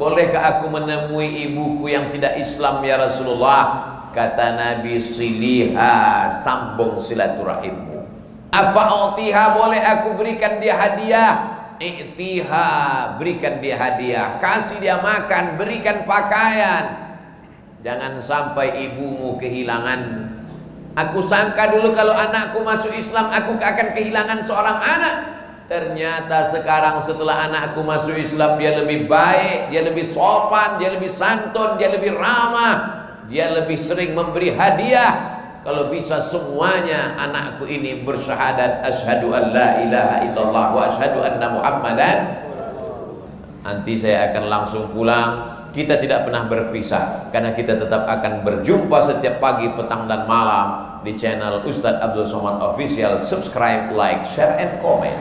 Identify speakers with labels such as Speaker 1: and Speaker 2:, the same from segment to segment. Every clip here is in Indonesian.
Speaker 1: bolehkah aku menemui ibuku yang tidak Islam ya Rasulullah? Kata Nabi, siliha, sambung silaturahimmu. Afa'utiha, boleh aku berikan dia hadiah? I'tiha, berikan dia hadiah. Kasih dia makan, berikan pakaian. Jangan sampai ibumu kehilangan. Aku sangka dulu kalau anakku masuk Islam aku akan kehilangan seorang anak. Ternyata sekarang setelah anakku masuk Islam, dia lebih baik, dia lebih sopan, dia lebih santun, dia lebih ramah, dia lebih sering memberi hadiah. Kalau bisa semuanya anakku ini bersyahadat asyhadu an la ilaha illallah wa asyhadu anna muhammadan. Nanti saya akan langsung pulang. Kita tidak pernah berpisah karena kita tetap akan berjumpa setiap pagi, petang dan malam di channel Ustadz Abdul Somad Official. Subscribe, like, share, and comment.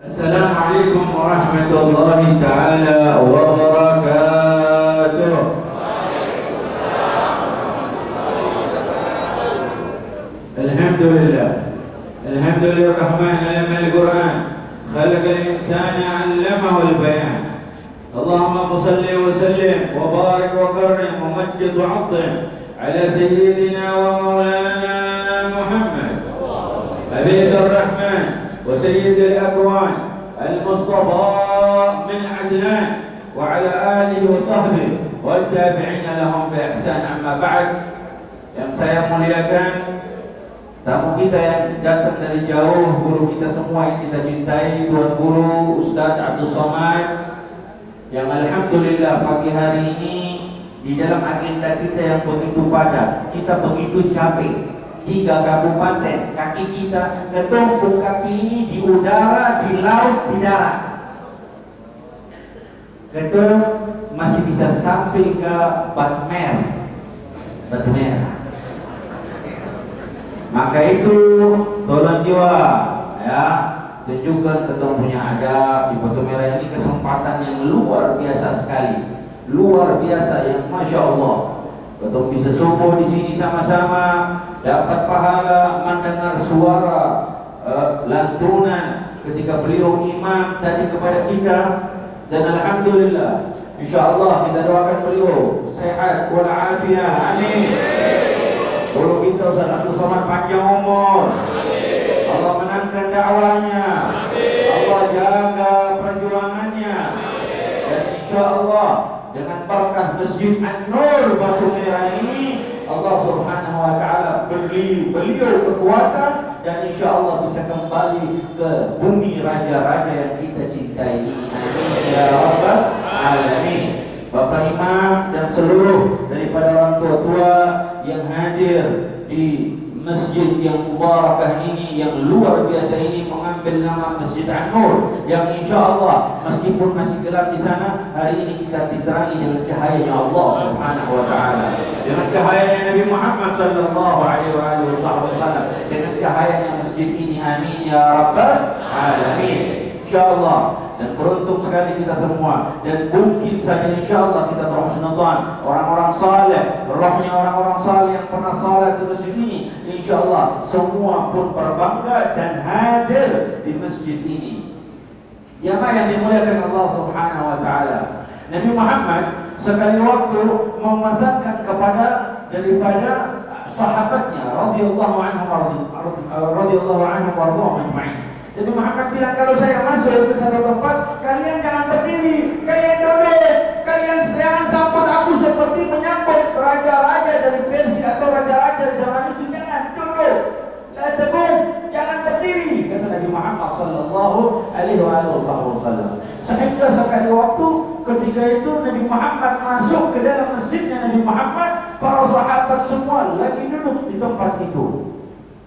Speaker 2: Assalamualaikum warahmatullahi taala wabarakatuh. Alhamdulillah. Alhamdulillah Rahman alama al-Quran khalaqa al-insana 'allamahu al-bayan. Allahumma shalli wa sallim wa barik wa karrim wa majjid wa 'azzim ala sayyidina wa maulana Muhammad Habib ar-Rahman wa sayyid al-akwan al-Mustafa min Adnan wa ala alihi wa sahbihi wa tabi'ina lahum bi ihsan. Amma ba'd. Yang saya muliakan, tamu kita yang datang dari jauh, guru kita semua yang kita cintai, Tuan Guru Ustadz Abdul Somad, yang alhamdulillah pagi hari ini di dalam agenda kita yang begitu padat, kita begitu capek. 3 kabupaten, kaki kita ketumpuk kaki ini di udara, di laut, di darat. Kita masih bisa sampai ke Batu Merah. Maka itu tolong jiwa ya, tunjukkan kita punya adab di Batu Merah ini. Kesempatan yang luar biasa sekali, luar biasa yang masya Allah. Kita bisa subuh di sini sama-sama, dapat pahala mendengar suara lantunan ketika beliau imam tadi kepada kita, dan alhamdulillah insya Allah kita doakan beliau sehat walafiat. Amin. Guru kita Ustaz Abdul Somad panjang umur. Allah menangkan dakwahnya. Allah jaga perjuangannya. Dan insya Allah dengan berkah Masjid An-Nur Batu Merah ini, Allah Subhanahu wa taala beri beliau kekuatan dan insya Allah bisa kembali ke bumi raja-raja yang kita cintai. Amin ya rabbal alamin. Bapak Imam dan seluruh daripada orang tua-tua yang hadir di masjid yang mubarakah ini, yang luar biasa ini, mengambil nama Masjid An-Nur, yang insya Allah meskipun masih gelap di sana, hari ini kita diterangi dengan cahayanya Allah Subhanahu wa taala, dengan cahayanya Nabi Muhammad sallallahu alaihi wasallam, dengan cahayanya masjid ini. Amin ya rabbal alamin. Insyaallah. Dan beruntung sekali kita semua, dan mungkin saja insyaallah kita berhusnudzan orang-orang saleh, rohnya orang-orang saleh yang pernah salat di masjid ini, insyaallah semua pun berbangga dan hadir di masjid ini. Jamaah yang dimuliakan Allah Subhanahu wa taala, Nabi Muhammad sekali waktu memesankan kepada daripada sahabatnya radhiyallahu anhum warḍahum ajma'in. Jadi Muhammad bilang, kalau saya masuk ke satu tempat, kalian jangan berdiri, kalian duduk, kalian jangan sambut aku seperti menyambut raja-raja dari Persia atau raja-raja zaman itu. Jangan duduk, la tabum, jangan berdiri, kata Nabi Muhammad sallallahu alaihi wasallam. Sehingga sekali waktu ketika itu Nabi Muhammad masuk ke dalam masjidnya Nabi Muhammad, para sahabat semua lagi duduk di tempat itu.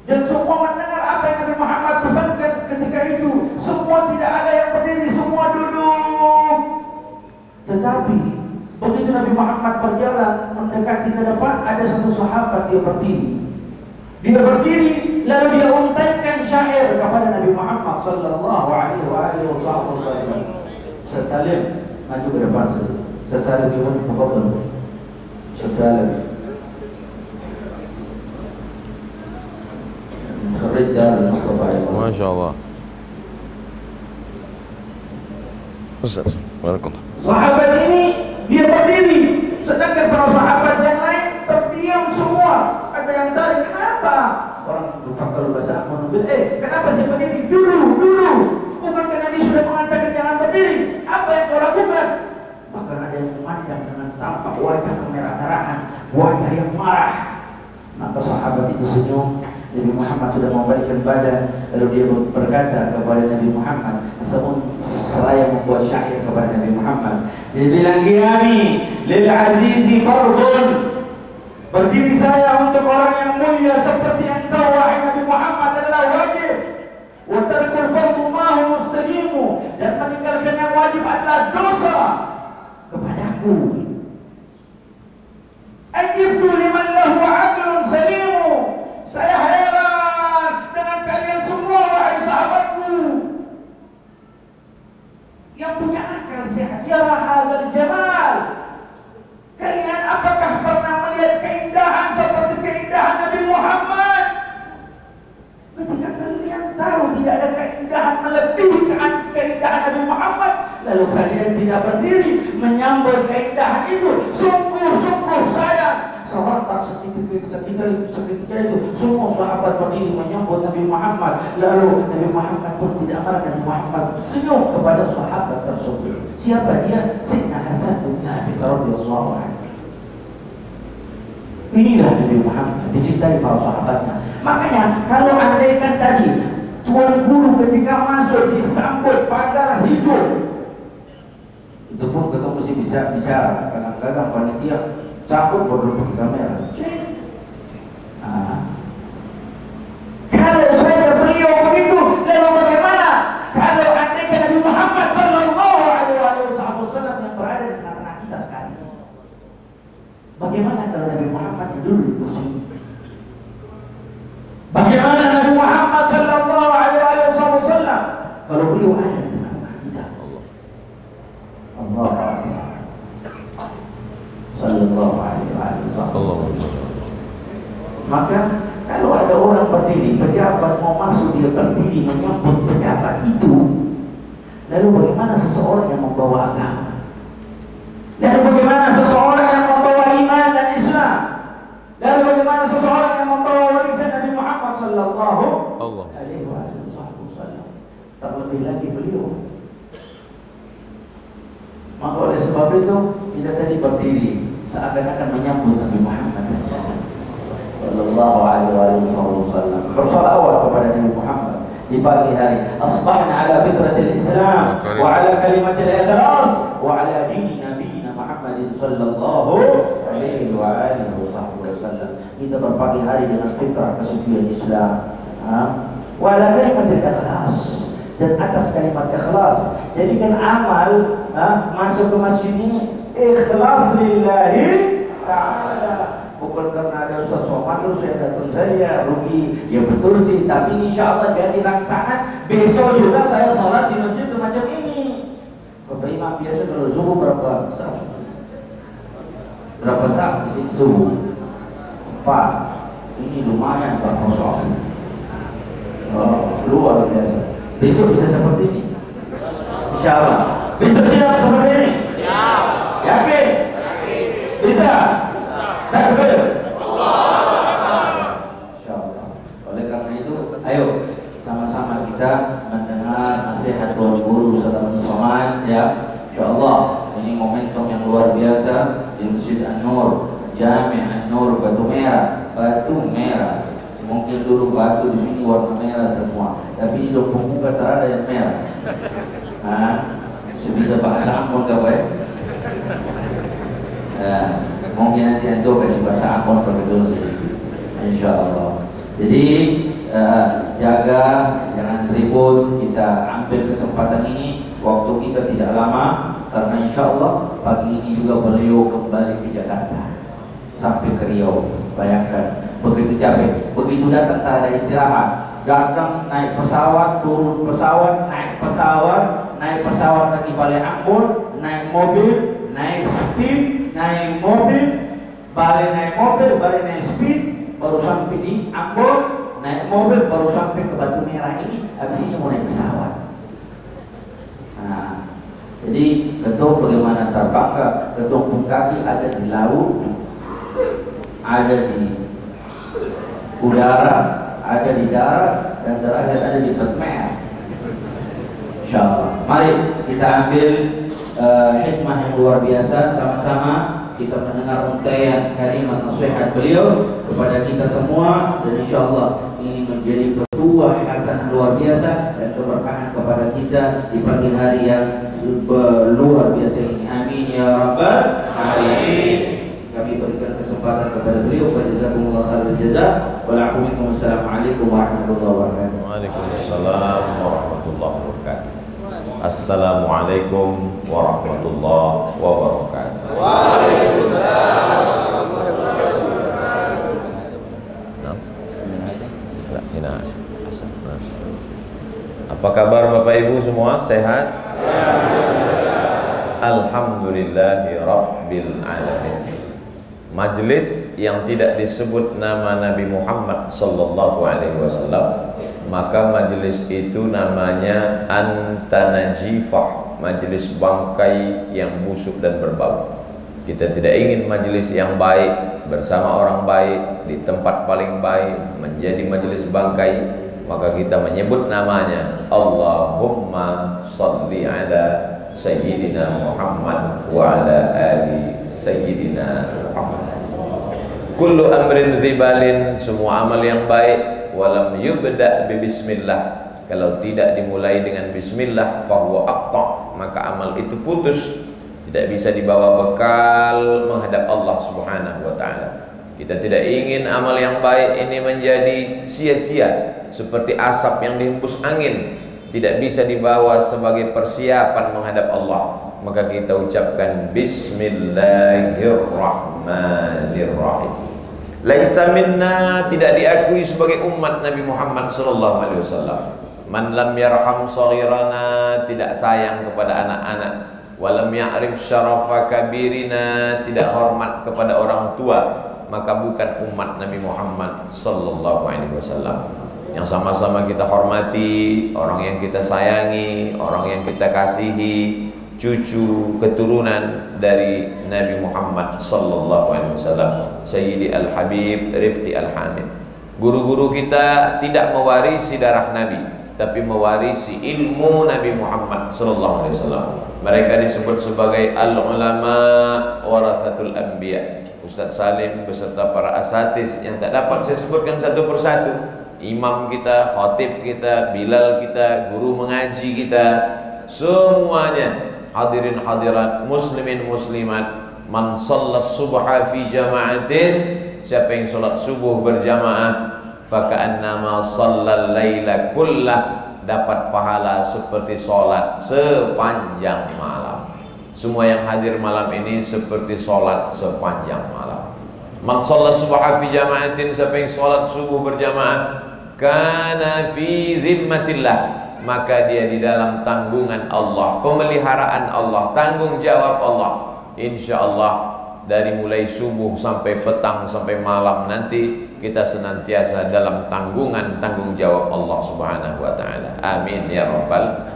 Speaker 2: Dan semua mendengar apa yang Nabi Muhammad pesankan ketika itu. Semua tidak ada yang berdiri, semua duduk. Tetapi begitu Nabi Muhammad berjalan mendekati ke depan, ada satu sahabat dia berdiri. Dia berdiri lalu dia untaikan syair kepada Nabi Muhammad sallallahu alaihi wasallam. Ustaz Salim maju ke depan. Ustaz Salim gimana? Tafadhal. Ustaz Salim. Ridal Mustafa.
Speaker 1: Masya Allah. Ustaz, barakallah.
Speaker 2: Sahabat ini dia berdiri, sedangkan para sahabat yang lain terdiam semua. Ada yang tanya, kenapa? Orang lupa kalau bahasa Amun, kenapa saya berdiri? Dulu. Bukankah Nabi sudah mengatakan jangan berdiri? Apa yang kau lakukan? Maka ada yang memandang dengan tampak wajah kemerah-merahan, wajah yang marah. Maka sahabat itu senyum. Nabi Muhammad sudah membalikan badan, lalu dia berkata kepada Nabi Muhammad, seraya membuat syair kepada Nabi Muhammad. Dia bilang, "Qiyami lil azizi fardun." Berdiri saya untuk orang yang mulia seperti engkau wahai Nabi Muhammad adalah wajib. Wa tarkul fardhu ma huwa mustaqimu, dan meninggalkan yang wajib adalah dosa kepadaku. Ajibtu liman lahu aqlun salimu. Saya heran dengan kalian semua wahai sahabatku yang punya akal sehat. Ya hadzal jamal. Kalian apakah pernah melihat keindahan seperti keindahan Nabi Muhammad? Ketika kalian tahu tidak ada keindahan melebihi keindahan Nabi Muhammad, lalu kalian tidak berdiri menyambut keindahan itu. Sungguh saya serentak seketika itu semua sahabat berdiri menyambut Nabi Muhammad. Lalu Nabi Muhammad pun tidak marah, dan Muhammad senyum kepada sahabat tersebut. Siapa dia? Sayyidina Hasan bin Thabit radhiyallahu anhu. Inilah Nabi Muhammad dicintai para sahabatnya. Makanya kalau andaikan tadi tuan guru ketika masuk disambut pagar hidup, itu pun kita mesti bisa bicara. Kadang-kadang panitia sambut baru pakai kamera. Kalau saya beliau begitu, lalu bagaimana kalau andaikan Nabi Muhammad sallallahu alaihi wasallam yang berada di tengah-tengah kita sekarang? Bagaimana kalau Nabi Muhammad dulu di kursi? Bagaimana Nabi Muhammad sallallahu alaihi wasallam kalau beliau ada di tengah-tengah kita? Allah sallallahu alaihi wasallam. Maka kalau ada orang berdiri, pejabat mau masuk, dia berdiri menyambut pejabat itu, lalu bagaimana seseorang yang membawa agama? Lalu bagaimana seseorang yang membawa iman dan Islam? Lalu bagaimana seseorang yang membawa warisan Nabi Muhammad sallallahu alaihi wasallam? Terlebih lagi beliau. Maka oleh sebab itu kita tadi berdiri seakan-akan menyambut Nabi Muhammad sallallahu alaihi wasallam, bersalawat kepada Nabi Muhammad di pagi hari. Asbahna ala fitratil Islam wa ala kalimatil ikhlas wa ala dini nabiyina Muhammadin sallallahu alaihi wa alihi wasallam. Kita berpagi hari dengan fitrah kesucian Islam, wa ala kalimatil ikhlas, dan atas kalimat ikhlas. Jadikan amal masuk ke masjid ini ikhlas lillahi ta'ala. Bukan karena ada Ustaz Somad terus saya datang saya rugi. Ya betul sih, tapi insya Allah jadi rangsangan. Besok juga saya sholat di masjid semacam ini. Bapak Imam biasa kalau zuhur berapa saat? Berapa saat di sini zuhur? 4. Ini lumayan Pak Kosong. Luar biasa. Besok bisa seperti ini. Insya Allah. Besok siap seperti ini. Siap. Yakin? Yakin. Bisa. Takbir. Insyaallah. Oleh karena itu, ayo sama-sama kita mendengar nasihat tuan guru Ustaz Somad ya. Insyaallah ini momentum yang luar biasa di Masjid An-Nur, Jami' An-Nur Batu Merah. Mungkin dulu batu di sini warna merah semua, tapi di pembuka terada yang merah. Sebisa bahasa Ambon kau ya. Mungkin nanti Anda kasih bahasa Ambon begitu sedikit, insya Allah. Jadi jaga, jangan ribut. Kita ambil kesempatan ini, waktu kita tidak lama, karena insya Allah pagi ini juga beliau kembali ke Jakarta sampai ke Riau. Bayangkan, begitu capek, begitu datang tak ada istirahat. Datang naik pesawat, turun pesawat, naik pesawat lagi balik Ambon, naik mobil, naik speed, naik mobil, balik naik speed, baru sampai di Ambon, naik mobil baru sampai ke Batu Merah ini, habis ini mau naik pesawat. Nah, jadi ketua bagaimana terbang, ketua pun kaki ada di laut, ada di udara, ada di darat, dan terakhir ada di Batu Merah. Insyaallah. Mari kita ambil hikmah yang luar biasa sama-sama. Kita mendengar untaian kalimat nasihat beliau kepada kita semua, dan insyaallah ini menjadi petuah hasanah luar biasa dan keberkahan kepada kita di pagi hari yang luar biasa ini. Amin ya rabbal alamin. Kami berikan kesempatan kepada beliau. Jazakumullah khairul jazaa. Assalamualaikum warahmatullahi wabarakatuh.
Speaker 1: Waalaikumsalam warahmatullahi wabarakatuh. Assalamualaikum warahmatullahi wabarakatuh.
Speaker 3: Waalaikumsalam warahmatullahi wabarakatuh.
Speaker 1: Apa kabar Bapak Ibu semua? Sehat? Alhamdulillahi Rabbil Alamin. Majelis yang tidak disebut nama Nabi Muhammad sallallahu alaihi wasallam, maka majelis itu namanya antanajifah, majelis bangkai yang busuk dan berbau. Kita tidak ingin majelis yang baik bersama orang baik di tempat paling baik menjadi majelis bangkai, maka kita menyebut namanya Allahumma salli ala Sayyidina Muhammad wa ala ali Sayyidina Muhammad. Kullu amrin dzibalin, semua amal yang baik, walam yubda bi bismillah, kalau tidak dimulai dengan bismillah, fahuwa aqta, maka amal itu putus, tidak bisa dibawa bekal menghadap Allah Subhanahu wa taala. Kita tidak ingin amal yang baik ini menjadi sia-sia seperti asap yang dihembus angin, tidak bisa dibawa sebagai persiapan menghadap Allah. Maka kita ucapkan Bismillahirrahmanirrahim. Laisa minna, tidak diakui sebagai umat Nabi Muhammad sallallahu alaihi wasallam. Man lam yarham saghirana, tidak sayang kepada anak-anak. Walam ya'rif syarafa kabirina, tidak hormat kepada orang tua, maka bukan umat Nabi Muhammad sallallahu alaihi wasallam. Yang sama-sama kita hormati, orang yang kita sayangi, orang yang kita kasihi, cucu keturunan dari Nabi Muhammad sallallahu alaihi wasallam, Sayyidi Al-Habib Rifqi Al-Hamid. Guru-guru kita tidak mewarisi darah Nabi, tapi mewarisi ilmu Nabi Muhammad sallallahu alaihi wasallam. Mereka disebut sebagai al-ulama warathatul anbiya. Ustaz Salim beserta para asatiz yang tak dapat saya sebutkan satu persatu, imam kita, khatib kita, bilal kita, guru mengaji kita, semuanya hadirin hadirat, muslimin muslimat, man shallas subha fi jama'atin, siapa yang salat subuh berjamaah, faka'annama shallal laila kullah, dapat pahala seperti salat sepanjang malam. Semua yang hadir malam ini seperti salat sepanjang malam. Man shallas subha fi jama'atin, siapa yang salat subuh berjamaah, kana fi zimmatillah, maka dia di dalam tanggungan Allah, pemeliharaan Allah, tanggung jawab Allah. Insya Allah dari mulai subuh sampai petang sampai malam nanti kita senantiasa dalam tanggungan tanggung jawab Allah Subhanahu wa taala. Amin ya rabbal.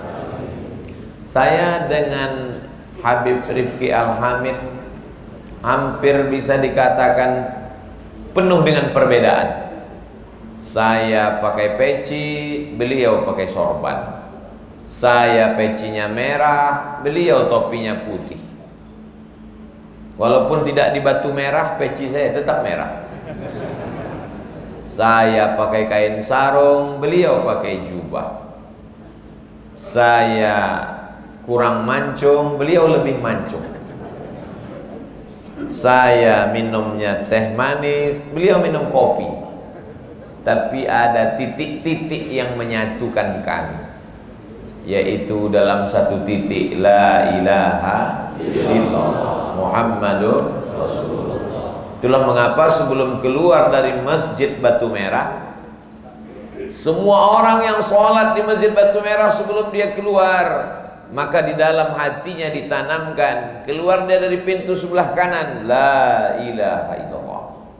Speaker 1: Saya dengan Habib Rifqi Al-Hamid hampir bisa dikatakan penuh dengan perbedaan. Saya pakai peci, beliau pakai sorban. Saya pecinya merah, beliau topinya putih. Walaupun tidak di Batu Merah, peci saya tetap merah. Saya pakai kain sarung, beliau pakai jubah. Saya kurang mancung, beliau lebih mancung. Saya minumnya teh manis, beliau minum kopi. Tapi ada titik-titik yang menyatukan kami, yaitu dalam satu titik, la ilaha illallah Muhammadur Rasulullah. Itulah mengapa sebelum keluar dari Masjid Batu Merah, semua orang yang sholat di Masjid Batu Merah sebelum dia keluar, maka di dalam hatinya ditanamkan, keluar dia dari pintu sebelah kanan, la ilaha illallah.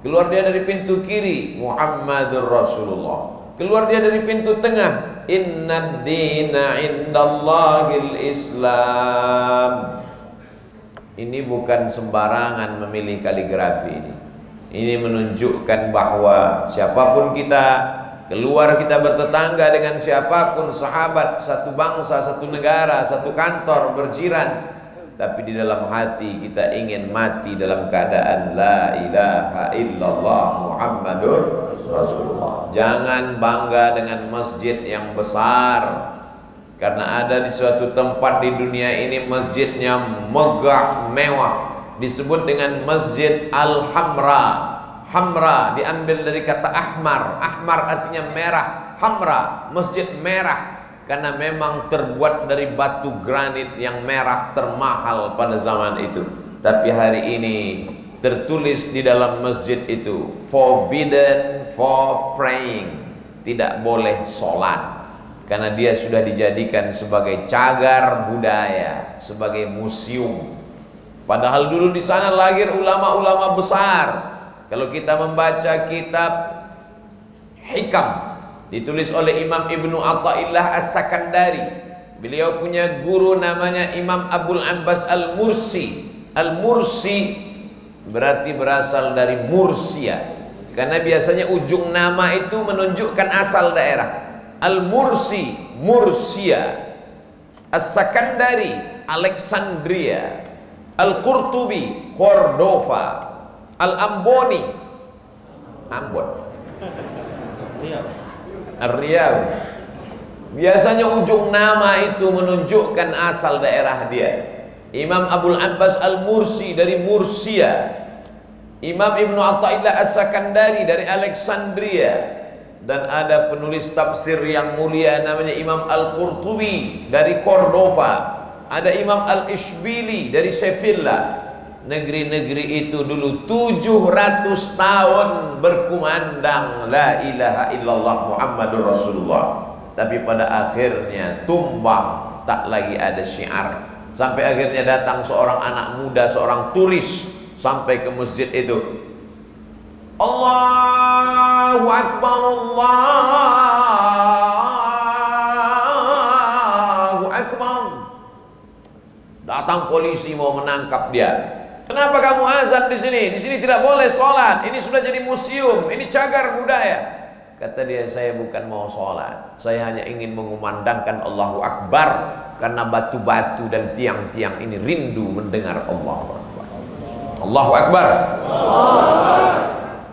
Speaker 1: Keluar dia dari pintu kiri, Muhammadur Rasulullah. keluar dia dari pintu tengah. Innad dina indallahil Islam. Ini bukan sembarangan memilih kaligrafi ini. Ini menunjukkan bahwa siapapun kita, keluar kita bertetangga dengan siapapun, sahabat, satu bangsa, satu negara, satu kantor, berjiran, tapi di dalam hati kita ingin mati dalam keadaan la ilaha illallah Muhammadur Rasulullah. Jangan bangga dengan masjid yang besar, karena ada di suatu tempat di dunia ini masjidnya megah mewah, disebut dengan Masjid Al-Hamra. Hamra diambil dari kata ahmar. Ahmar artinya merah. Hamra, masjid merah, karena memang terbuat dari batu granit yang merah termahal pada zaman itu. Tapi hari ini tertulis di dalam masjid itu, forbidden for praying, tidak boleh sholat, karena dia sudah dijadikan sebagai cagar budaya, sebagai museum. Padahal dulu di sana lahir ulama-ulama besar. Kalau kita membaca kitab Hikam ditulis oleh Imam Ibnu Athaillah As-Sakandari, beliau punya guru namanya Imam Abul Abbas Al-Mursi. Al-Mursi berarti berasal dari Mursia, karena biasanya ujung nama itu menunjukkan asal daerah. Al-Mursi, Mursia. As-Sakandari, Alexandria. Al-Qurtubi, Cordova. Al-Amboni, Ambon. Riau. Biasanya ujung nama itu menunjukkan asal daerah dia. Imam Abul Abbas Al-Mursi dari Mursia. Imam Ibnu Athaillah As-Sakandari dari Alexandria. Dan ada penulis tafsir yang mulia namanya Imam Al-Qurtubi dari Cordova. Ada Imam Al-Ishbili dari Sevilla. Negeri-negeri itu dulu 700 tahun berkumandang la ilaha illallah Muhammadur Rasulullah, tapi pada akhirnya tumbang, tak lagi ada syiar. Sampai akhirnya datang seorang anak muda, seorang turis, sampai ke masjid itu. Allahu Akbar, Allahu Akbar. Datang polisi mau menangkap dia. Kenapa kamu azan di sini? Di sini tidak boleh sholat. Ini sudah jadi museum. Ini cagar budaya. Kata dia, saya bukan mau sholat. Saya hanya ingin mengumandangkan Allahu Akbar, karena batu-batu dan tiang-tiang ini rindu mendengar Allahu Akbar. Allahu Akbar.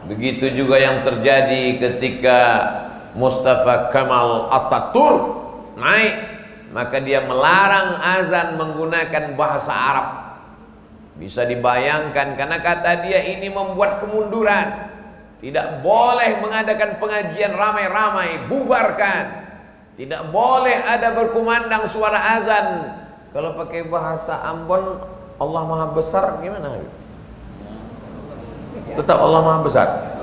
Speaker 1: Begitu juga yang terjadi ketika Mustafa Kemal Atatürk naik, maka dia melarang azan menggunakan bahasa Arab. Bisa dibayangkan, karena kata dia ini membuat kemunduran. Tidak boleh mengadakan pengajian ramai-ramai, bubarkan. Tidak boleh ada berkumandang suara azan. Kalau pakai bahasa Ambon, Allah Maha Besar gimana? Tetap Allah Maha Besar.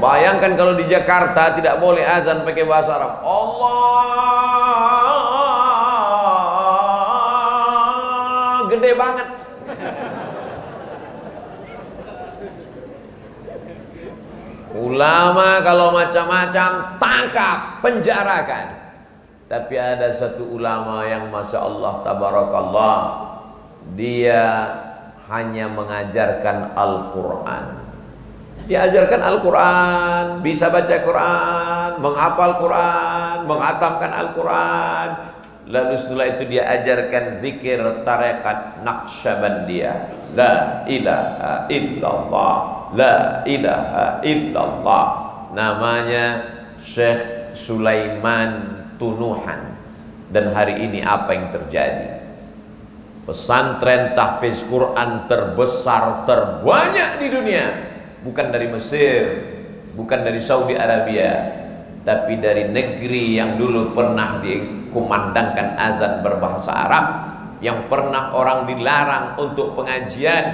Speaker 1: Bayangkan kalau di Jakarta tidak boleh azan pakai bahasa Arab. Allah gede banget. Ulama kalau macam-macam tangkap, penjarakan. Tapi ada satu ulama yang Masya Allah tabarakallah, dia hanya mengajarkan Al-Quran. Dia ajarkan Al-Quran, bisa baca Quran, menghafal Quran, menghatamkan Al-Quran. Lalu setelah itu dia ajarkan zikir tarekat Naqsyabandiyah. La ilaha illallah, la ilaha illallah. Namanya Syekh Sulaiman Tunuhan. Dan hari ini apa yang terjadi? Pesantren tahfiz Quran terbesar, terbanyak di dunia, bukan dari Mesir, bukan dari Saudi Arabia, tapi dari negeri yang dulu pernah dikumandangkan azan berbahasa Arab, yang pernah orang dilarang untuk pengajian,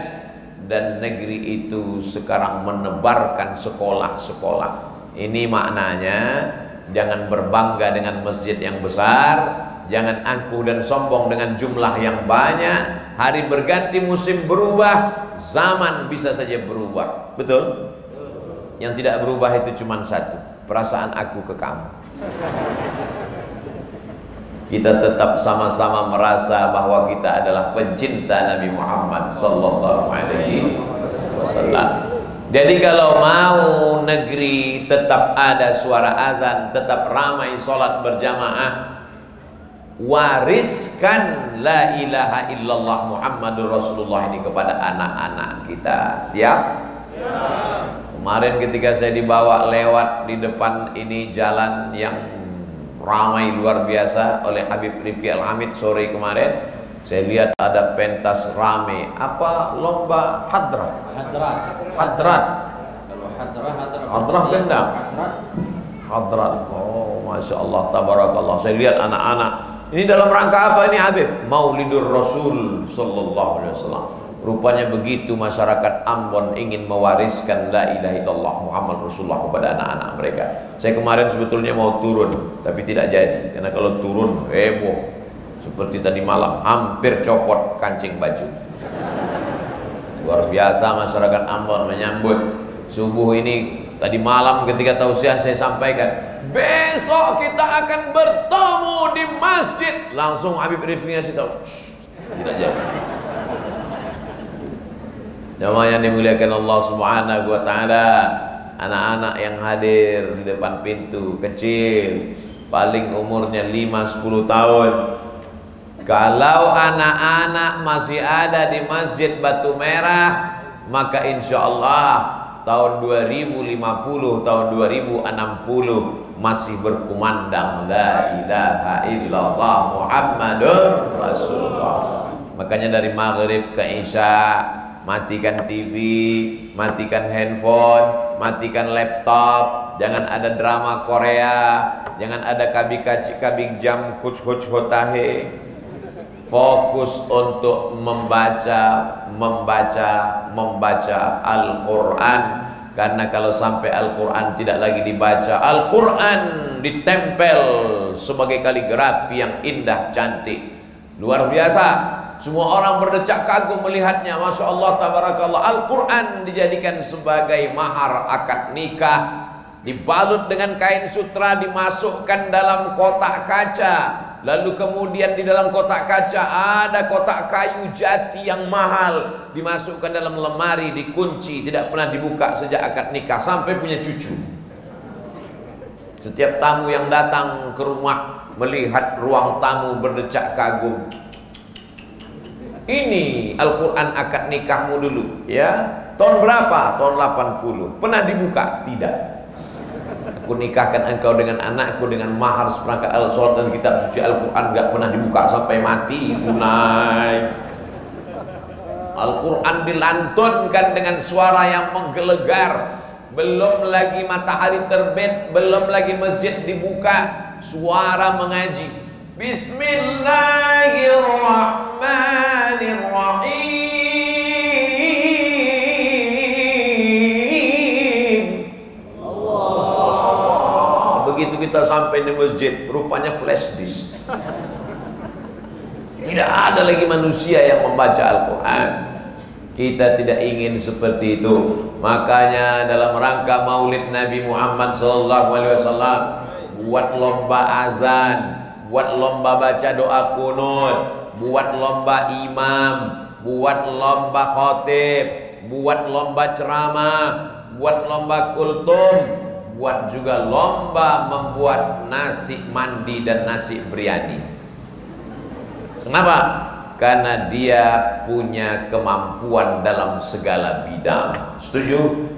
Speaker 1: dan negeri itu sekarang menebarkan sekolah-sekolah. Ini maknanya, jangan berbangga dengan masjid yang besar, jangan angkuh dan sombong dengan jumlah yang banyak. Hari berganti, musim berubah, zaman bisa saja berubah. Betul? Yang tidak berubah itu cuma satu, perasaan aku ke kamu. Kita tetap sama-sama merasa bahwa kita adalah pencinta Nabi Muhammad sallallahu alaihi wasallam. Jadi kalau mau negeri tetap ada suara azan, tetap ramai sholat berjamaah, wariskan la ilaha illallah Muhammadur Rasulullah ini kepada anak-anak kita. Siap? Siap. Kemarin ketika saya dibawa lewat di depan ini jalan yang ramai luar biasa oleh Habib Rifki Al-Hamid sore kemarin, saya lihat ada pentas rame. Apa lomba hadrah? Hadrat.
Speaker 2: Kalau hadrah
Speaker 1: Hadrah gendang. Hadrat. Oh, masya Allah, tabarakallah. Saya lihat anak-anak. Ini dalam rangka apa ini Habib? Maulidur Rasul sallallahu alaihi wasallam. Rupanya begitu masyarakat Ambon ingin mewariskan la ilaha illallah Muhammad Rasulullah kepada anak-anak mereka. Saya kemarin sebetulnya mau turun, tapi tidak jadi. Karena kalau turun heboh. Seperti tadi malam, hampir copot kancing baju. Luar biasa masyarakat Ambon menyambut subuh ini. Tadi malam ketika tausiah saya sampaikan, besok kita akan bertemu di masjid. Langsung Habib Rifki ngasih tahu, tidak jadi. Jamaah yang dimuliakan Allah Subhanahu wa taala, anak-anak yang hadir di depan pintu kecil, paling umurnya 5-10 tahun. Kalau anak-anak masih ada di Masjid Batu Merah, maka insya Allah tahun 2050, tahun 2060 masih berkumandang la ilaha illallah Muhammadur Rasulullah. Makanya dari maghrib ke isya, matikan TV, matikan handphone, matikan laptop, jangan ada drama Korea, jangan ada kabik jam kuch hotahe. Fokus untuk membaca Al-Quran. Karena kalau sampai Al-Quran tidak lagi dibaca, Al-Quran ditempel sebagai kaligrafi yang indah, cantik, luar biasa. Semua orang berdecak kagum melihatnya. Masya Allah, tabarakallah. Al-Quran dijadikan sebagai mahar akad nikah, dibalut dengan kain sutra, dimasukkan dalam kotak kaca. Lalu kemudian di dalam kotak kaca ada kotak kayu jati yang mahal, dimasukkan dalam lemari, dikunci, tidak pernah dibuka sejak akad nikah sampai punya cucu. Setiap tamu yang datang ke rumah melihat ruang tamu berdecak kagum. Ini Al-Quran akad nikahmu dulu, ya. Tahun berapa? Tahun 80. Pernah dibuka? Tidak. Aku nikahkan engkau dengan anakku dengan mahar seperangkat al-sholat dan kitab suci Al-Quran, gak pernah dibuka sampai mati, tunai. Al-Quran dilantunkan dengan suara yang menggelegar. Belum lagi matahari terbit, belum lagi masjid dibuka, suara mengaji. Bismillahirrahmanirrahim. Begitu kita sampai di masjid, rupanya flash disk. Tidak ada lagi manusia yang membaca Al-Quran. Kita tidak ingin seperti itu. Makanya dalam rangka Maulid Nabi Muhammad SAW, buat lomba azan, buat lomba baca doa kunut, buat lomba imam, buat lomba khotib, buat lomba ceramah, buat lomba kultum, buat juga lomba membuat nasi mandi dan nasi biryani. Kenapa? Karena dia punya kemampuan dalam segala bidang. Setuju?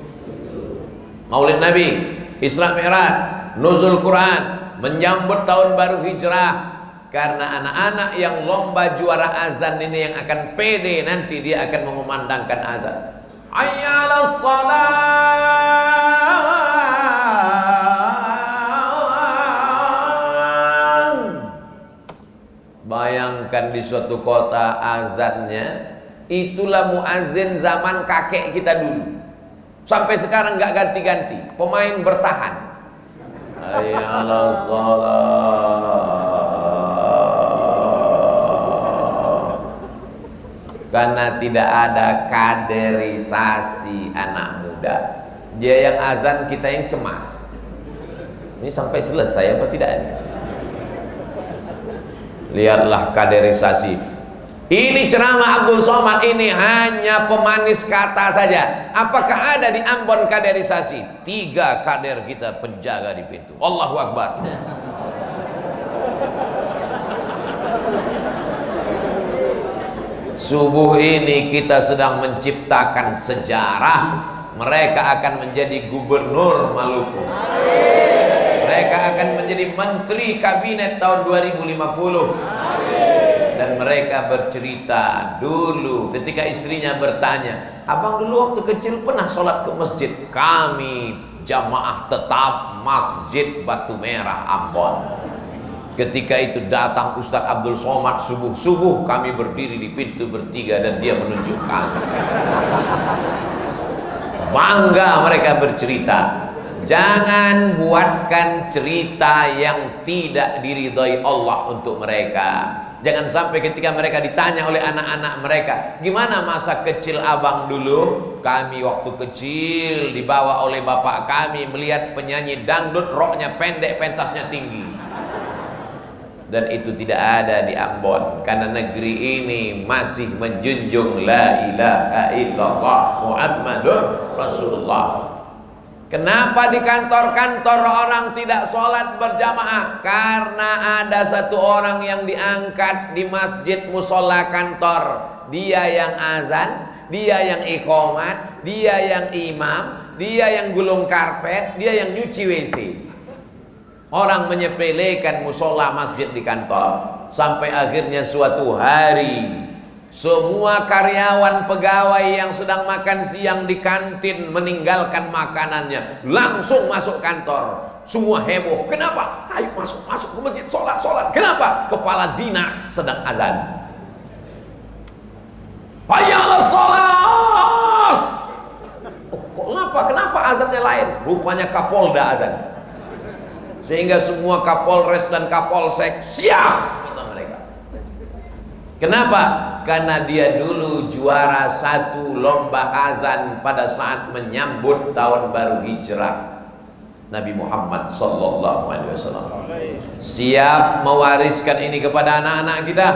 Speaker 1: Maulid Nabi, Isra Mi'raj, Nuzul Quran, menyambut tahun baru hijrah. Karena anak-anak yang lomba juara azan ini yang akan pede, nanti dia akan mengumandangkan azan. Hayya 'alas shalah. Bayangkan di suatu kota azannya, itulah muazin zaman kakek kita dulu. Sampai sekarang nggak ganti-ganti, pemain bertahan. Hayya 'alas shalah. Karena tidak ada kaderisasi anak muda. Dia yang azan, kita yang cemas. Ini sampai selesai apa tidak? Lihatlah kaderisasi. Ini ceramah Abdul Somad ini hanya pemanis kata saja. Apakah ada di Ambon kaderisasi? 3 kader kita penjaga di pintu. Allahu Akbar. Subuh ini kita sedang menciptakan sejarah. Mereka akan menjadi gubernur Maluku. Mereka akan menjadi menteri kabinet tahun 2050. Dan mereka bercerita dulu ketika istrinya bertanya, abang dulu waktu kecil pernah sholat ke masjid? Kami jamaah tetap Masjid Batu Merah Ambon. Ketika itu datang Ustadz Abdul Somad subuh-subuh, kami berdiri di pintu bertiga dan dia menunjuk kami. Bangga mereka bercerita. Jangan buatkan cerita yang tidak diridhai Allah untuk mereka. Jangan sampai ketika mereka ditanya oleh anak-anak mereka, gimana masa kecil abang dulu? Kami waktu kecil dibawa oleh bapak kami melihat penyanyi dangdut, roknya pendek, pentasnya tinggi. Dan itu tidak ada di Ambon, karena negeri ini masih menjunjung la ilaha illallah Muhammadur Rasulullah. Kenapa di kantor-kantor orang tidak sholat berjamaah? Karena ada satu orang yang diangkat di masjid musola kantor. Dia yang azan, dia yang iqamat, dia yang imam, dia yang gulung karpet, dia yang nyuci WC. Orang menyepelekan musola masjid di kantor. Sampai akhirnya suatu hari semua karyawan pegawai yang sedang makan siang di kantin meninggalkan makanannya, langsung masuk kantor. Semua heboh. Kenapa? Ayo masuk ke masjid, sholat. Kenapa? Kepala dinas sedang azan. Hayya 'alas sholat. Kenapa azannya lain? Rupanya Kapolda azan. Sehingga semua Kapolres dan Kapolsek siap. Kenapa? Karena dia dulu juara 1 lomba azan pada saat menyambut tahun baru hijrah Nabi Muhammad sallallahu alaihi wasallam. Siap mewariskan ini kepada anak-anak kita?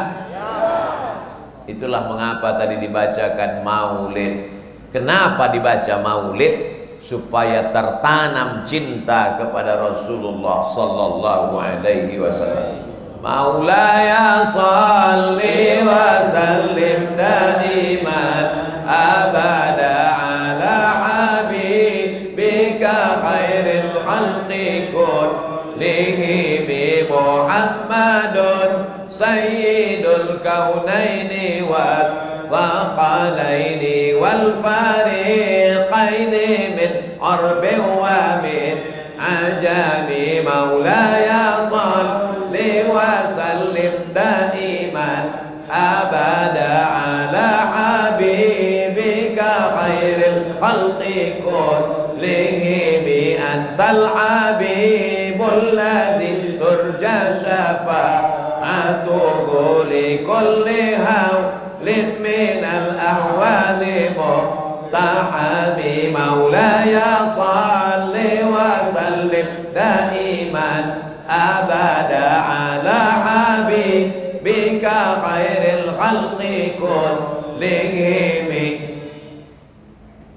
Speaker 1: Itulah mengapa tadi dibacakan maulid. Kenapa dibaca maulid? Supaya tertanam cinta kepada Rasulullah sallallahu alaihi wasallam. Maulaya salli wa sallim daiman abada ala habibika khairil khalqi kullihi bi Muhammadun sayyidul kaunaini wal thaqalaini wal fariqaini min arbin wa min ajami. Maulaya salli wa sallim daiman abada ala habibika khairil khalqi kullihim. Antal habibul ladzi turja syafa'atuhu li kulli hawlin minal ahwali muhtahami. Maulaya salli wa sallim daiman abada ala habibika khairil khalqi kullihim.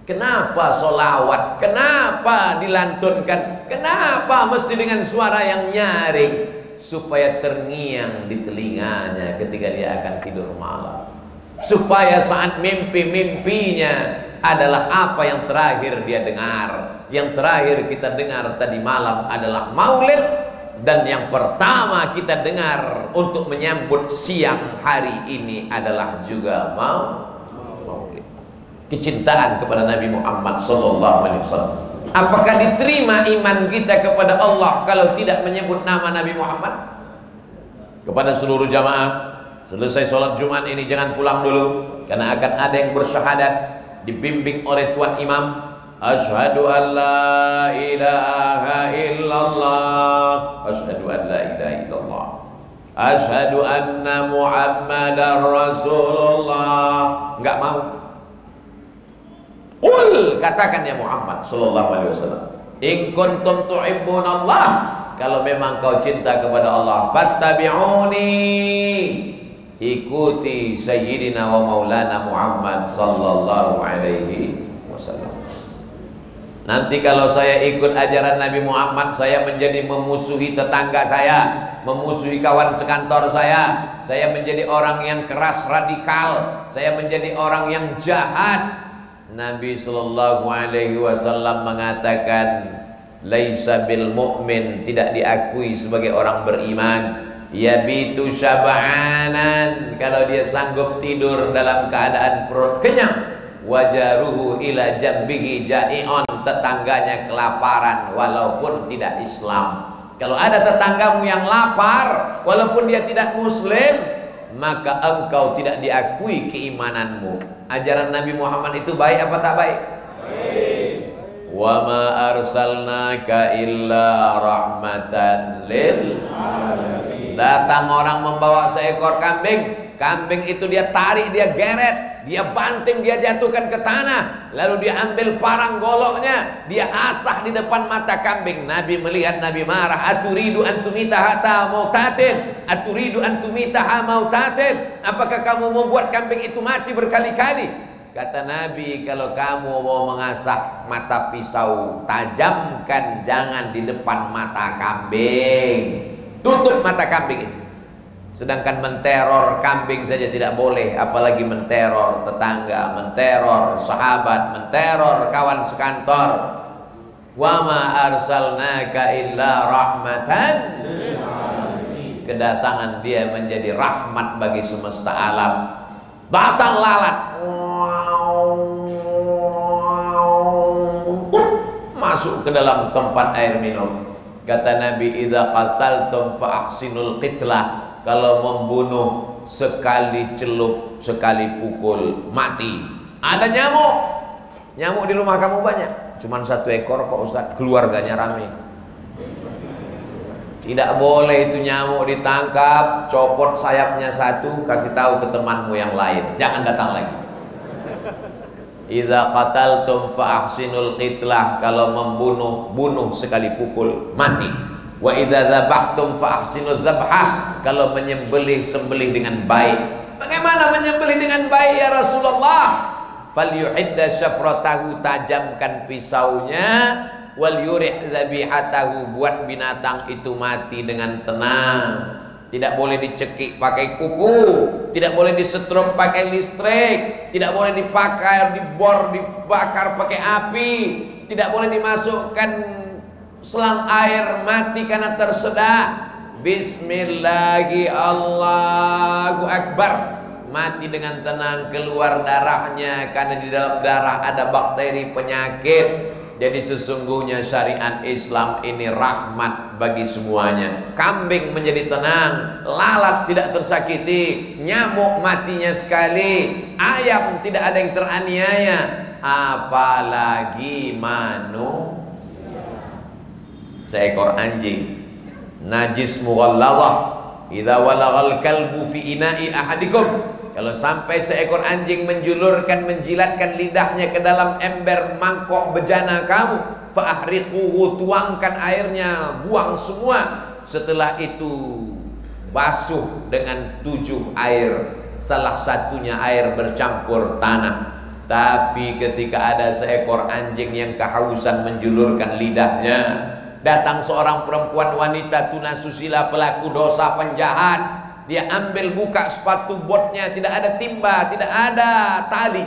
Speaker 1: Kenapa solawat? Kenapa dilantunkan? Kenapa mesti dengan suara yang nyaring? Supaya terngiang di telinganya ketika dia akan tidur malam. Supaya saat mimpi-mimpinya adalah apa yang terakhir dia dengar. Yang terakhir kita dengar tadi malam adalah maulid. Dan yang pertama kita dengar untuk menyambut siang hari ini adalah juga maulid. Kecintaan kepada Nabi Muhammad SAW. Apakah diterima iman kita kepada Allah kalau tidak menyebut nama Nabi Muhammad? Kepada seluruh jamaah, selesai sholat Jumat ini jangan pulang dulu, karena akan ada yang bersyahadat dibimbing oleh Tuan Imam. Asyhadu an la ilaha illallah, asyhadu an la ilaha illallah, asyhadu anna Muhammadar Rasulullah. Enggak mau. Qul, katakan ya Muhammad sallallahu alaihi wasallam, in kuntum tuhibbunallah kalau memang kau cinta kepada Allah, fattabi'uni, ikuti Sayyidina wa Maulana Muhammad sallallahu alaihi wasallam. Nanti kalau saya ikut ajaran Nabi Muhammad, saya menjadi memusuhi tetangga saya, memusuhi kawan sekantor saya menjadi orang yang keras radikal, saya menjadi orang yang jahat. Nabi sallallahu alaihi wasallam mengatakan, laisa bil mu'min, tidak diakui sebagai orang beriman, yabitu syab'anan, kalau dia sanggup tidur dalam keadaan perut kenyang, wajaruhu ila jambihi ja'i'on, tetangganya kelaparan walaupun tidak Islam. Kalau ada tetanggamu yang lapar walaupun dia tidak muslim, maka engkau tidak diakui keimananmu. Ajaran Nabi Muhammad itu baik apa tak baik? Baik. Wa ma arsalnaka illa rahmatan lil alamin. Datang orang membawa seekor kambing, kambing itu dia tarik, dia geret, dia banting, dia jatuhkan ke tanah, lalu dia ambil parang goloknya, dia asah di depan mata kambing. Nabi melihat, Nabi marah, aturidu antumitaha mautatin, aturidu antumitaha mautatin, apakah kamu membuat kambing itu mati berkali-kali? Kata Nabi, kalau kamu mau mengasah mata pisau, tajamkan jangan di depan mata kambing, tutup mata kambing itu. Sedangkan menteror kambing saja tidak boleh, apalagi menteror tetangga, menteror sahabat, menteror kawan sekantor. Wa ma arsalnaka illa rahmatan. Kedatangan dia menjadi rahmat bagi semesta alam. Datang lalat, masuk ke dalam tempat air minum. Kata Nabi, idza qataltum fa ahsinul qitlah, kalau membunuh sekali celup, sekali pukul, mati. Ada nyamuk, nyamuk di rumah kamu banyak, cuman 1 ekor kok Ustaz, keluarganya rame. Tidak boleh itu nyamuk ditangkap, copot sayapnya 1, kasih tahu ke temanmu yang lain, jangan datang lagi. Idza qataltum fa ahsinul qitlah, kalau membunuh, bunuh sekali pukul, mati. Wa idza dzabhtum fa ahsinuz dzabhah, kalau menyembelih, sembelih dengan baik. Bagaimana menyembelih dengan baik ya Rasulullah? Falyuhidda syafratahu, tajamkan pisaunya, wal yurih dzabihatahu, buat binatang itu mati dengan tenang. Tidak boleh dicekik pakai kuku, tidak boleh disetrum pakai listrik, tidak boleh dipakai, dibor, dibakar pakai api, tidak boleh dimasukkan selang air mati karena tersedak. Bismillahi Allahu Akbar, mati dengan tenang, keluar darahnya karena di dalam darah ada bakteri penyakit. Jadi sesungguhnya syariat Islam ini rahmat bagi semuanya. Kambing menjadi tenang, lalat tidak tersakiti, nyamuk matinya sekali, ayam tidak ada yang teraniaya, apalagi manusia. Seekor anjing najis mughalladhah, idza walaghal kalbu fi ina'i ahadikum, kalau sampai seekor anjing menjulurkan, menjilatkan lidahnya ke dalam ember mangkok bejana kamu, fa ahriquhu, tuangkan airnya, buang semua. Setelah itu basuh dengan 7 air, salah satunya air bercampur tanah. Tapi ketika ada seekor anjing yang kehausan menjulurkan lidahnya, datang seorang perempuan wanita tunasusila, pelaku dosa, penjahat. Dia ambil, buka sepatu botnya, tidak ada timba, tidak ada tali.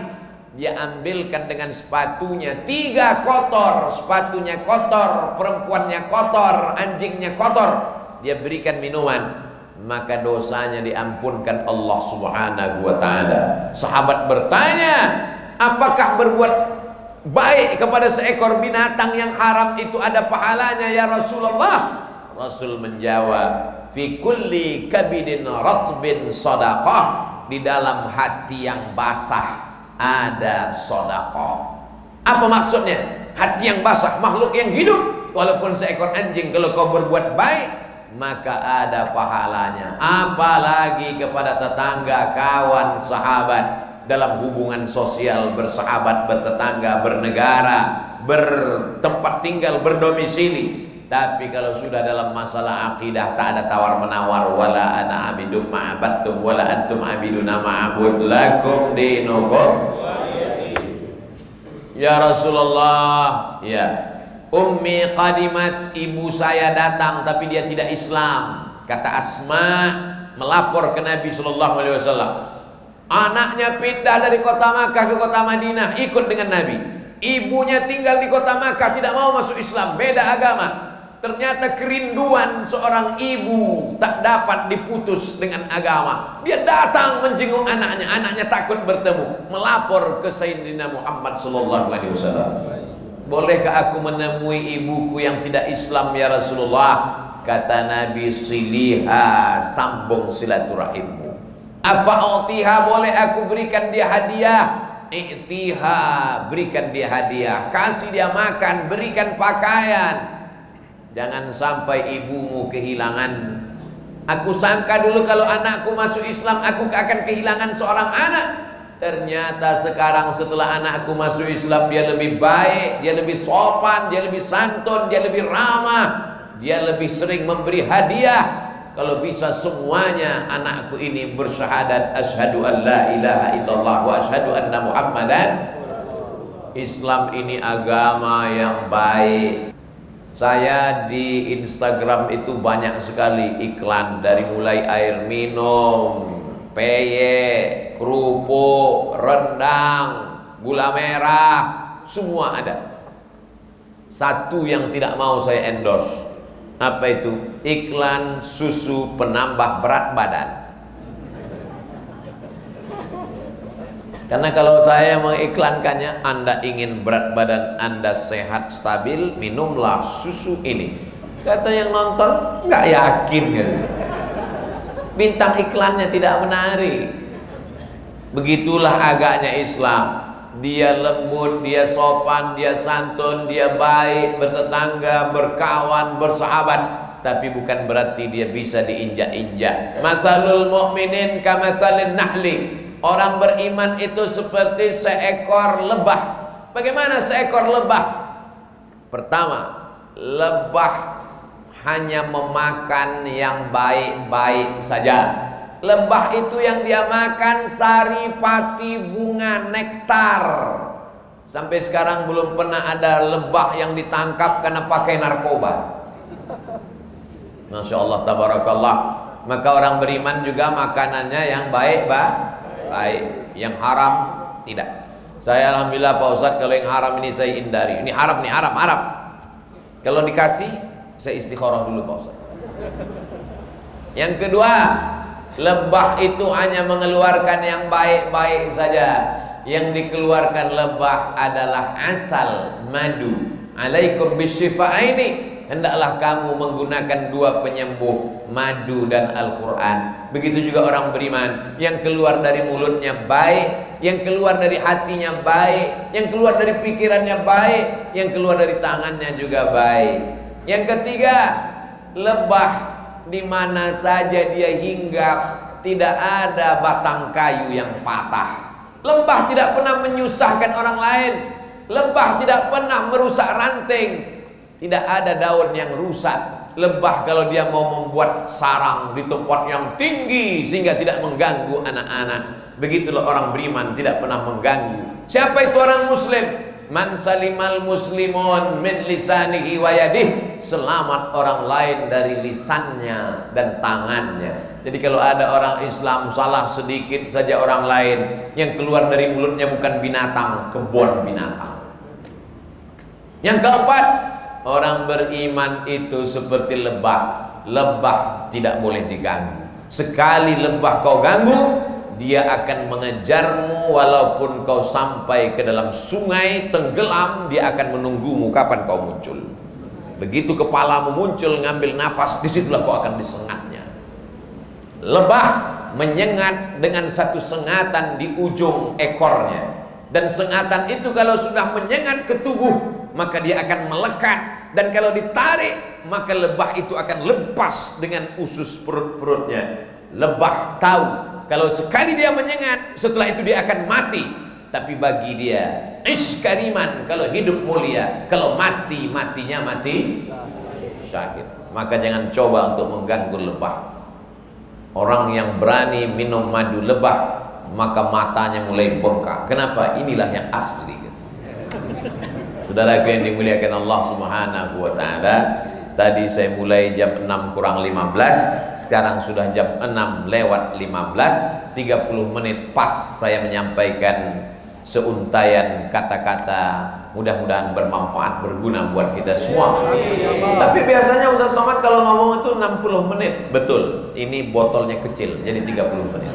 Speaker 1: Dia ambilkan dengan sepatunya, 3 kotor, sepatunya kotor, perempuannya kotor, anjingnya kotor. Dia berikan minuman, maka dosanya diampunkan Allah Subhanahu wa ta'ala. Sahabat bertanya, apakah berbuat baik kepada seekor binatang yang haram itu ada pahalanya ya Rasulullah? Rasul menjawab, fi kulli kabidin ratbin sadaqah, di dalam hati yang basah ada sedekah. Apa maksudnya? Hati yang basah, makhluk yang hidup, walaupun seekor anjing, kalau kau berbuat baik maka ada pahalanya. Apalagi kepada tetangga, kawan, sahabat, dalam hubungan sosial, bersahabat, bertetangga, bernegara, bertempat tinggal, berdomisili. Tapi kalau sudah dalam masalah akidah tak ada tawar menawar. Wala ana abidum ma'abattum wala antum abiduna ma'abud lakum dinukum. Ya Rasulullah, ya, ummi qadimat, ibu saya datang tapi dia tidak Islam. Kata Asma melapor ke Nabi sallallahu alaihi wasallam. Anaknya pindah dari kota Makkah ke kota Madinah ikut dengan Nabi. Ibunya tinggal di kota Makkah tidak mau masuk Islam, beda agama. Ternyata kerinduan seorang ibu tak dapat diputus dengan agama. Dia datang menjenguk anaknya, anaknya takut bertemu, melapor ke Sayyidina Muhammad sallallahu alaihi wasallam. Bolehkah aku menemui ibuku yang tidak Islam ya Rasulullah? Kata Nabi, siliha, sambung silaturahimmu. Afa'utiha, boleh aku berikan dia hadiah? I'tiha, berikan dia hadiah, kasih dia makan, berikan pakaian. Jangan sampai ibumu kehilangan. Aku sangka dulu kalau anakku masuk Islam aku akan kehilangan seorang anak. Ternyata sekarang setelah anakku masuk Islam dia lebih baik, dia lebih sopan, dia lebih santun, dia lebih ramah, dia lebih sering memberi hadiah. Kalau bisa semuanya anakku ini bersyahadat asyhadu an la ilaha illallah wa asyhadu anna muhammadan. Islam ini agama yang baik. Saya di Instagram itu banyak sekali iklan, dari mulai air minum, peye, kerupuk, rendang, gula merah, semua ada. Satu yang tidak mau saya endorse, apa itu? Iklan susu penambah berat badan. Karena kalau saya mengiklankannya, Anda ingin berat badan Anda sehat stabil, minumlah susu ini. Kata yang nonton, nggak yakin gitu. Bintang iklannya tidak menarik. Begitulah agaknya Islam. Dia lembut, dia sopan, dia santun, dia baik, bertetangga, berkawan, bersahabat. Tapi bukan berarti dia bisa diinjak-injak. Matsalul mu'minin kamatsalin nahli. Orang beriman itu seperti seekor lebah. Bagaimana seekor lebah? Pertama, lebah hanya memakan yang baik-baik saja. Lebah itu yang dia makan saripati, bunga, nektar. Sampai sekarang belum pernah ada lebah yang ditangkap karena pakai narkoba. Masya Allah, tabarakallah. Maka orang beriman juga makanannya yang baik, baik, yang haram tidak. Saya alhamdulillah Pak Ustadz, kalau yang haram ini saya hindari. Ini haram nih, haram. Kalau dikasih saya istikharah dulu Pak Ustadz. Yang kedua, lebah itu hanya mengeluarkan yang baik-baik saja. Yang dikeluarkan lebah adalah asal, madu. Alaikum bisyifa'aini. Hendaklah kamu menggunakan dua penyembuh, madu dan Al-Quran. Begitu juga orang beriman, yang keluar dari mulutnya baik, yang keluar dari hatinya baik, yang keluar dari pikirannya baik, yang keluar dari tangannya juga baik. Yang ketiga, lebah di mana saja dia hinggap tidak ada batang kayu yang patah. Lebah tidak pernah menyusahkan orang lain. Lebah tidak pernah merusak ranting. Tidak ada daun yang rusak. Lebah kalau dia mau membuat sarang di tempat yang tinggi sehingga tidak mengganggu anak-anak. Begitulah orang beriman, tidak pernah mengganggu. Siapa itu orang muslim? Man salimal muslimun min lisanihi wa yadihi. Selamat orang lain dari lisannya dan tangannya. Jadi kalau ada orang Islam salah sedikit saja orang lain, yang keluar dari mulutnya bukan binatang, kebun binatang. Yang keempat, orang beriman itu seperti lebah. Lebah tidak boleh diganggu. Sekali lebah kau ganggu, dia akan mengejarmu walaupun kau sampai ke dalam sungai tenggelam, dia akan menunggumu kapan kau muncul. Begitu kepalamu muncul ngambil nafas, disitulah kau akan disengatnya. Lebah menyengat dengan satu sengatan di ujung ekornya. Dan sengatan itu kalau sudah menyengat ke tubuh, maka dia akan melekat. Dan kalau ditarik, maka lebah itu akan lepas dengan usus perut-perutnya. Lebah tahu kalau sekali dia menyengat, setelah itu dia akan mati. tapi bagi dia ish kariman, kalau hidup mulia, kalau mati matinya mati syahid. Maka jangan coba untuk mengganggu lebah. Orang yang berani minum madu lebah, maka matanya mulai bengkak. Kenapa? Inilah yang asli gitu. Saudaraku yang dimuliakan Allah Subhanahu wa taala, tadi saya mulai jam 6 kurang 15, sekarang sudah jam 6 lewat 15, 30 menit pas saya menyampaikan seuntaian kata-kata, mudah-mudahan bermanfaat, berguna buat kita semua. Tapi biasanya Ustaz Somad kalau ngomong itu 60 menit. Betul, ini botolnya kecil, jadi 30 menit.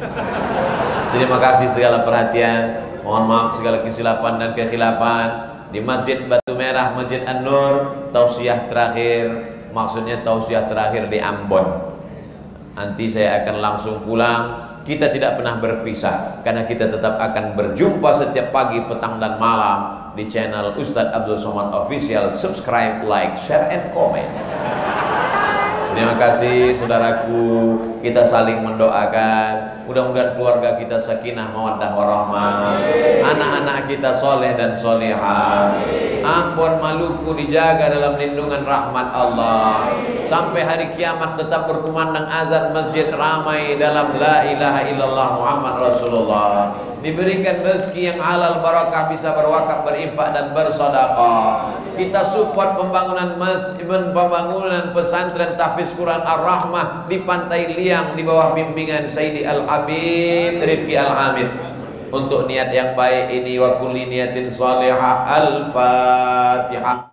Speaker 1: Terima kasih segala perhatian, mohon maaf segala kesilapan dan kekhilafan. Di Masjid Batu Merah, Masjid An-Nur, tausiah terakhir, maksudnya tausiah terakhir di Ambon. Nanti saya akan langsung pulang. Kita tidak pernah berpisah, karena kita tetap akan berjumpa setiap pagi, petang dan malam di channel Ustadz Abdul Somad Official. Subscribe, like, share, and comment. Terima kasih saudaraku, kita saling mendoakan. Mudah-mudahan keluarga kita sakinah, mawaddah, warahmah. Anak-anak kita soleh dan solehah. Ambon Maluku dijaga dalam lindungan rahmat Allah. Sampai hari kiamat tetap berkumandang azan masjid ramai dalam la ilaha illallah Muhammad Rasulullah. Diberikan rezeki yang halal barakah, bisa berwakaf, berinfak dan bersedekah. Kita support pembangunan masjid, pembangunan pesantren tahfiz Quran Ar-Rahmah di Pantai Liang di bawah bimbingan Sayyidi Al-Habib Rifki Al-Hamid. Untuk niat yang baik ini, wa kulli niyatin salihah. Al-Fatihah.